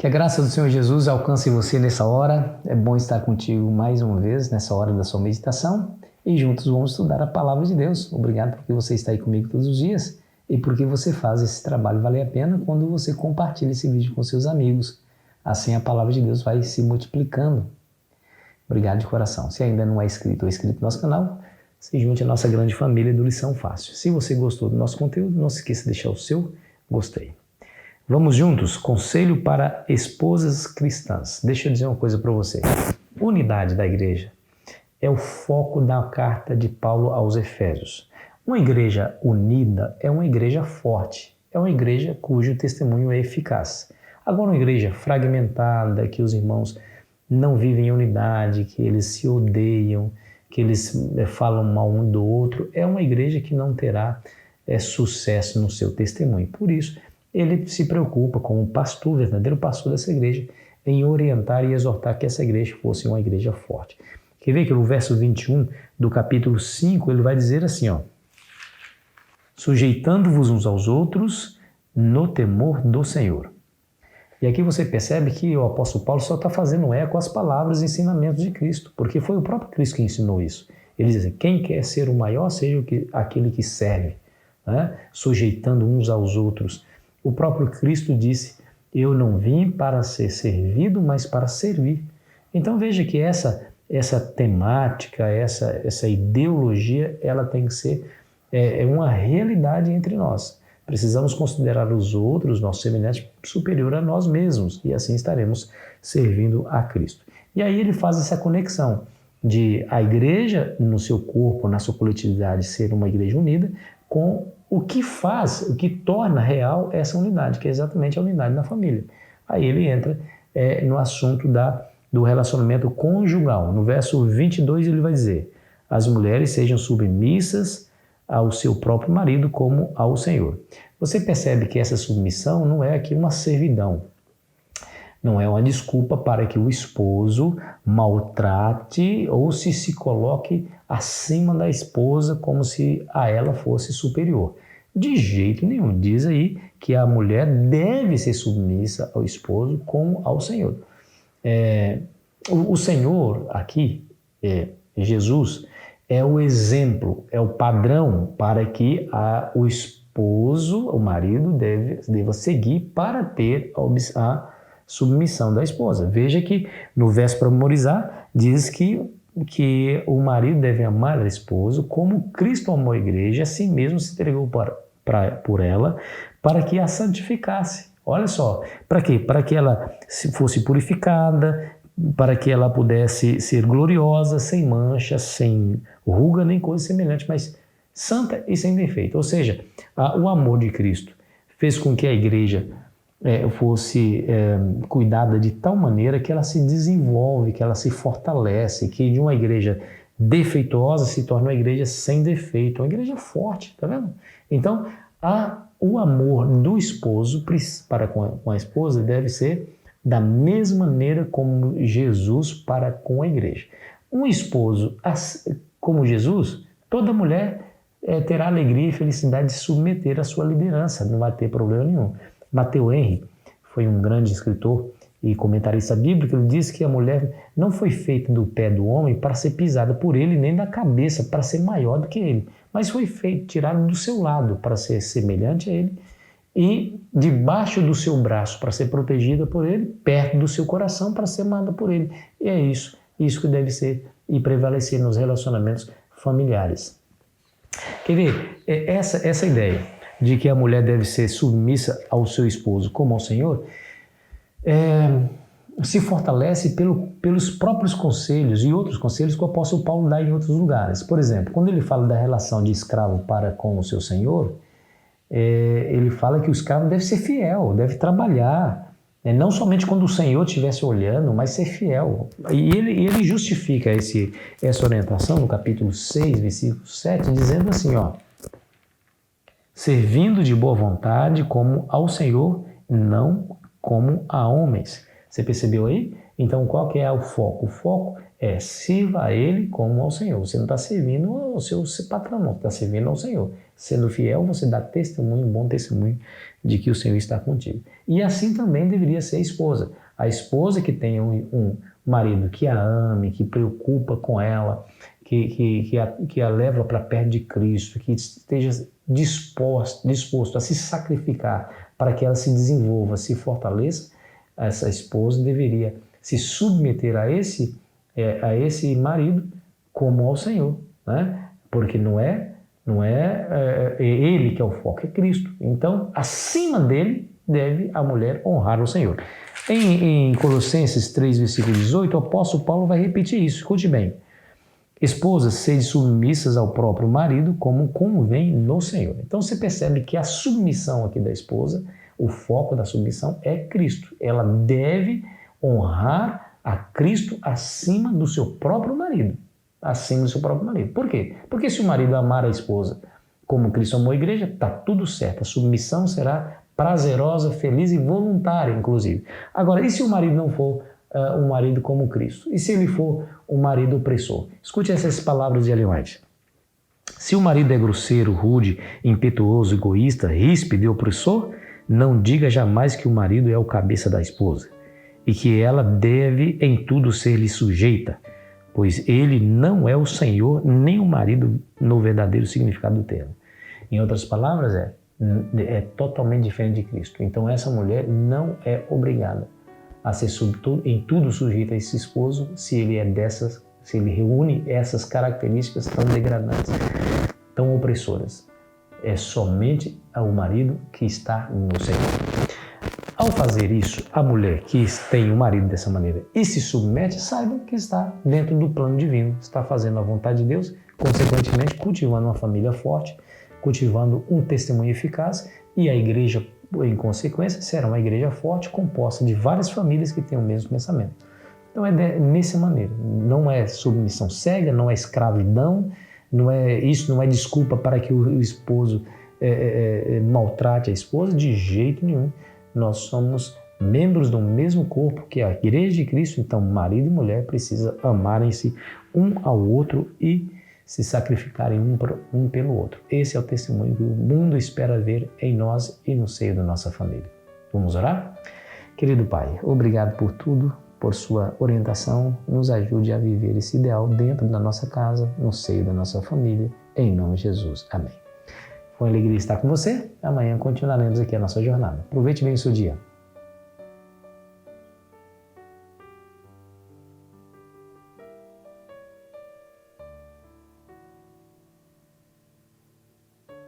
Que a graça do Senhor Jesus alcance você nessa hora. É bom estar contigo mais uma vez nessa hora da sua meditação e juntos vamos estudar a Palavra de Deus. Obrigado porque você está aí comigo todos os dias e porque você faz esse trabalho valer a pena quando você compartilha esse vídeo com seus amigos. Assim a Palavra de Deus vai se multiplicando. Obrigado de coração. Se ainda não é inscrito ou inscrito no nosso canal, se junte à nossa grande família do Lição Fácil. Se você gostou do nosso conteúdo, não se esqueça de deixar o seu gostei. Vamos juntos, conselho para esposas cristãs. Deixa eu dizer uma coisa para você. Unidade da igreja é o foco da carta de Paulo aos Efésios. Uma igreja unida é uma igreja forte, é uma igreja cujo testemunho é eficaz. Agora, uma igreja fragmentada, que os irmãos não vivem em unidade, que eles se odeiam, que eles falam mal um do outro, é uma igreja que não terá sucesso no seu testemunho. Por isso, ele se preocupa como pastor, verdadeiro pastor dessa igreja, em orientar e exortar que essa igreja fosse uma igreja forte. Quer ver que no verso 21 do capítulo 5, ele vai dizer assim, sujeitando-vos uns aos outros no temor do Senhor. E aqui você percebe que o apóstolo Paulo só está fazendo eco às palavras e ensinamentos de Cristo, porque foi o próprio Cristo que ensinou isso. Ele diz, quem quer ser o maior, seja aquele que serve, né? Sujeitando uns aos outros. O próprio Cristo disse, eu não vim para ser servido, mas para servir. Então veja que essa temática, essa ideologia, ela tem que ser uma realidade entre nós. Precisamos considerar os outros, nossos semelhantes, superior a nós mesmos, e assim estaremos servindo a Cristo. E aí ele faz essa conexão de a igreja, no seu corpo, na sua coletividade, ser uma igreja unida, com o que torna real essa unidade, que é exatamente a unidade da família. Aí ele entra no assunto do relacionamento conjugal. No verso 22 ele vai dizer, as mulheres sejam submissas ao seu próprio marido como ao Senhor. Você percebe que essa submissão não é aqui uma servidão, não é uma desculpa para que o esposo maltrate ou se coloque acima da esposa como se a ela fosse superior. De jeito nenhum. Diz aí que a mulher deve ser submissa ao esposo como ao Senhor. O Senhor aqui, Jesus, é o exemplo, é o padrão para que o esposo, o marido, deva seguir para ter a submissão da esposa. Veja que no verso para memorizar, diz que o marido deve amar a esposa como Cristo amou a igreja, assim mesmo se entregou por ela, para que a santificasse. Olha só, para quê? Para que ela fosse purificada, para que ela pudesse ser gloriosa, sem mancha, sem ruga, nem coisa semelhante, mas santa e sem defeito. Ou seja, o amor de Cristo fez com que a igreja fosse cuidada de tal maneira que ela se desenvolve, que ela se fortalece, que de uma igreja defeituosa se torna uma igreja sem defeito, uma igreja forte, tá vendo? Então, o amor do esposo para com a esposa deve ser da mesma maneira como Jesus para com a igreja. Um esposo como Jesus, toda mulher terá alegria e felicidade de submeter a sua liderança, não vai ter problema nenhum. Matthew Henry foi um grande escritor e comentarista bíblico, ele diz que a mulher não foi feita do pé do homem para ser pisada por ele, nem da cabeça para ser maior do que ele, mas foi tirada do seu lado para ser semelhante a ele e debaixo do seu braço para ser protegida por ele, perto do seu coração para ser amada por ele. E é isso que deve ser e prevalecer nos relacionamentos familiares. Quer ver? Essa ideia de que a mulher deve ser submissa ao seu esposo como ao Senhor, se fortalece pelos próprios conselhos e outros conselhos que o apóstolo Paulo dá em outros lugares. Por exemplo, quando ele fala da relação de escravo para com o seu senhor, ele fala que o escravo deve ser fiel, deve trabalhar, não somente quando o Senhor estivesse olhando, mas ser fiel. E ele justifica essa orientação no capítulo 6, versículo 7, dizendo assim, servindo de boa vontade como ao Senhor, não como a homens. Você percebeu aí? Então, qual que é o foco? O foco é sirva a Ele como ao Senhor. Você não está servindo ao seu patrão, não. Está servindo ao Senhor. Sendo fiel, você dá testemunho, um bom testemunho de que o Senhor está contigo. E assim também deveria ser a esposa. A esposa que tem um marido que a ame, que preocupa com ela, que a leva para perto de Cristo, que esteja disposto a se sacrificar para que ela se desenvolva, se fortaleça, essa esposa deveria se submeter a esse marido como ao Senhor, né? Porque não é ele que é o foco, é Cristo. Então, acima dele, deve a mulher honrar o Senhor. Em Colossenses 3, versículo 18, o apóstolo Paulo vai repetir isso. Escute bem. Esposas, sede submissas ao próprio marido, como convém no Senhor. Então, você percebe que a submissão aqui da esposa, o foco da submissão é Cristo. Ela deve honrar a Cristo acima do seu próprio marido. Acima do seu próprio marido. Por quê? Porque se o marido amar a esposa como Cristo amou a igreja, está tudo certo. A submissão será prazerosa, feliz e voluntária, inclusive. Agora, e se o marido não for um marido como Cristo? E se ele for um marido opressor? Escute essas palavras de Ellen White. Se o marido é grosseiro, rude, impetuoso, egoísta, ríspido e opressor, não diga jamais que o marido é o cabeça da esposa e que ela deve em tudo ser-lhe sujeita, pois ele não é o Senhor nem o marido no verdadeiro significado do termo. Em outras palavras, é totalmente diferente de Cristo. Então essa mulher não é obrigada a ser em tudo sujeita a esse esposo se ele reúne essas características tão degradantes, tão opressoras. É somente o marido que está no Senhor. Ao fazer isso, a mulher que tem o marido dessa maneira e se submete, saiba que está dentro do plano divino, está fazendo a vontade de Deus, consequentemente cultivando uma família forte, cultivando um testemunho eficaz, e a igreja, em consequência, será uma igreja forte, composta de várias famílias que têm o mesmo pensamento. Então é dessa maneira, não é submissão cega, não é escravidão, isso não é desculpa para que o esposo maltrate a esposa, de jeito nenhum. Nós somos membros do mesmo corpo que a Igreja de Cristo, então marido e mulher precisam amarem-se um ao outro e se sacrificarem um pelo outro. Esse é o testemunho que o mundo espera ver em nós e no seio da nossa família. Vamos orar? Querido Pai, obrigado por tudo, por sua orientação. Nos ajude a viver esse ideal dentro da nossa casa, no seio da nossa família, em nome de Jesus. Amém. Foi uma alegria estar com você. Amanhã continuaremos aqui a nossa jornada. Aproveite bem o seu dia.